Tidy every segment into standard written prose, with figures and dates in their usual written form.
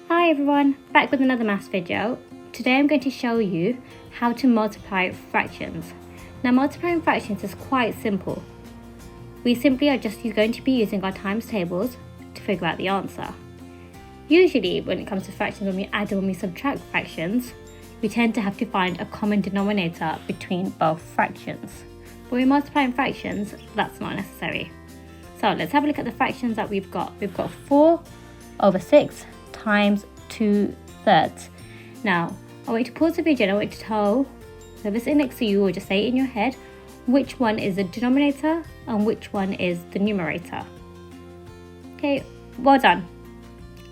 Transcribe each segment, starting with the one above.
Hi everyone, back with another maths video. Today I'm going to show you how to multiply fractions. Now multiplying fractions is quite simple. We simply are just going to be using our times tables to figure out the answer. Usually when it comes to fractions, when we add or when we subtract fractions, we tend to have to find a common denominator between both fractions. But when we're multiplying fractions, that's not necessary. So let's have a look at the fractions that we've got. We've got 4 over 6 times 2/3. Now, I want you to pause the video and I want you to tell whoever's sitting next to you, or just say it in your head, which one is the denominator and which one is the numerator. Okay, well done.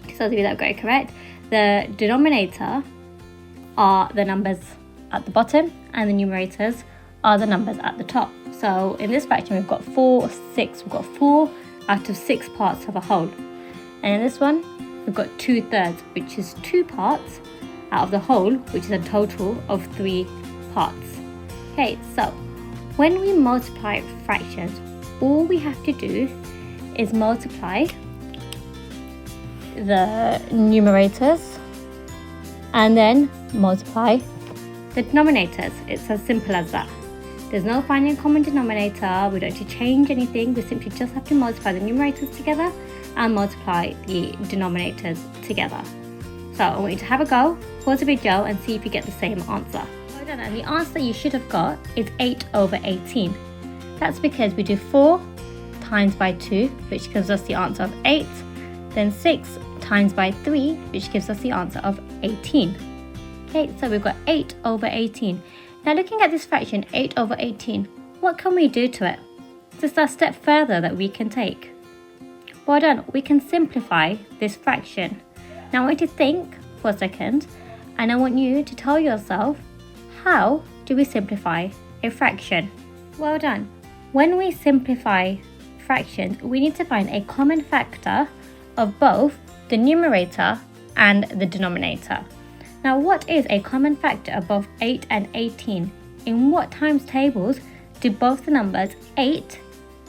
To those of you that got it correct, the denominator are the numbers at the bottom and the numerators are the numbers at the top. So in this fraction we've got 4, 6, we've got 4 out of 6 parts of a whole. And in this one, we've got 2/3, which is 2 parts out of the whole, which is a total of 3 parts. Okay, so when we multiply fractions, all we have to do is multiply the numerators and then multiply the denominators. It's as simple as that. There's no finding a common denominator, we don't have to change anything, we simply just have to multiply the numerators together and multiply the denominators together. So I want you to have a go, pause the video and see if you get the same answer. Well done, and the answer you should have got is 8 over 18. That's because we do 4 times by 2, which gives us the answer of 8, then 6 times by 3, which gives us the answer of 18. Okay, so we've got 8 over 18. Now looking at this fraction, 8 over 18, what can we do to it? Just a step further that we can take. Well done, we can simplify this fraction. Now I want you to think for a second and I want you to tell yourself, how do we simplify a fraction? Well done. When we simplify fractions, we need to find a common factor of both the numerator and the denominator. Now what is a common factor of both 8 and 18? In what times tables do both the numbers 8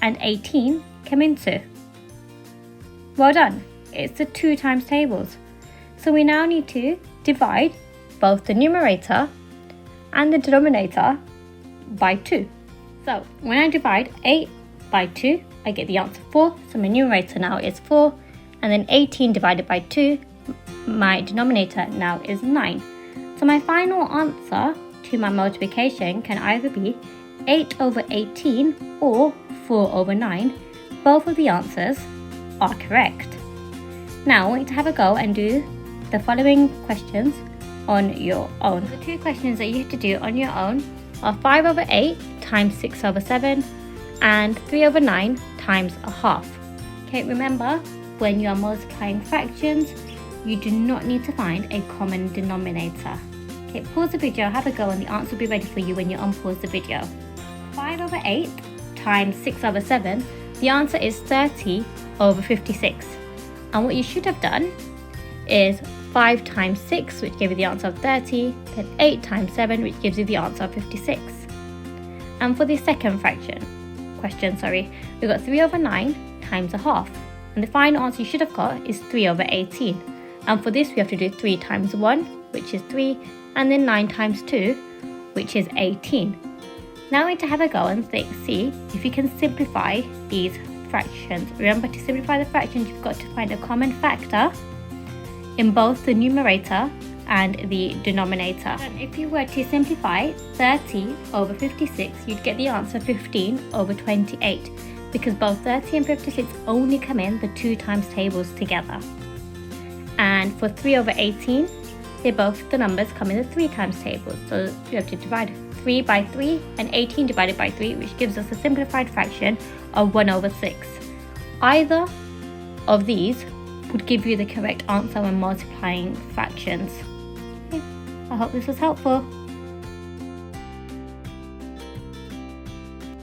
and 18 come into? Well done, it's the 2 times tables. So we now need to divide both the numerator and the denominator by 2. So when I divide 8 by 2, I get the answer 4. So my numerator now is 4. And then 18 divided by 2, my denominator now is 9. So my final answer to my multiplication can either be 8 over 18 or 4 over 9. Both of the answers are correct. Now I want you to have a go and do the following questions on your own. The 2 questions that you have to do on your own are 5 over 8 times 6 over 7 and 3 over 9 times a half. Okay, remember, when you are multiplying fractions, you do not need to find a common denominator. Okay, pause the video, have a go, and the answer will be ready for you when you unpause the video. 5 over 8 times 6 over 7, the answer is 30 over 56. And what you should have done is 5 times 6, which gave you the answer of 30, then 8 times 7, which gives you the answer of 56. And for the second question, we've got 3 over 9 times a half. And the final answer you should have got is 3 over 18. And for this we have to do 3 times 1, which is 3, and then 9 times 2, which is 18. Now we need to have a go and see if you can simplify these fractions. Remember, to simplify the fractions, you've got to find a common factor in both the numerator and the denominator. And if you were to simplify 30 over 56, you'd get the answer 15 over 28, because both 30 and 56 only come in the 2 times tables together. And for 3 over 18, the numbers come in the 3 times tables. So you have to divide 3 by 3 and 18 divided by 3, which gives us a simplified fraction of 1 over 6. Either of these would give you the correct answer when multiplying fractions. Okay, I hope this was helpful.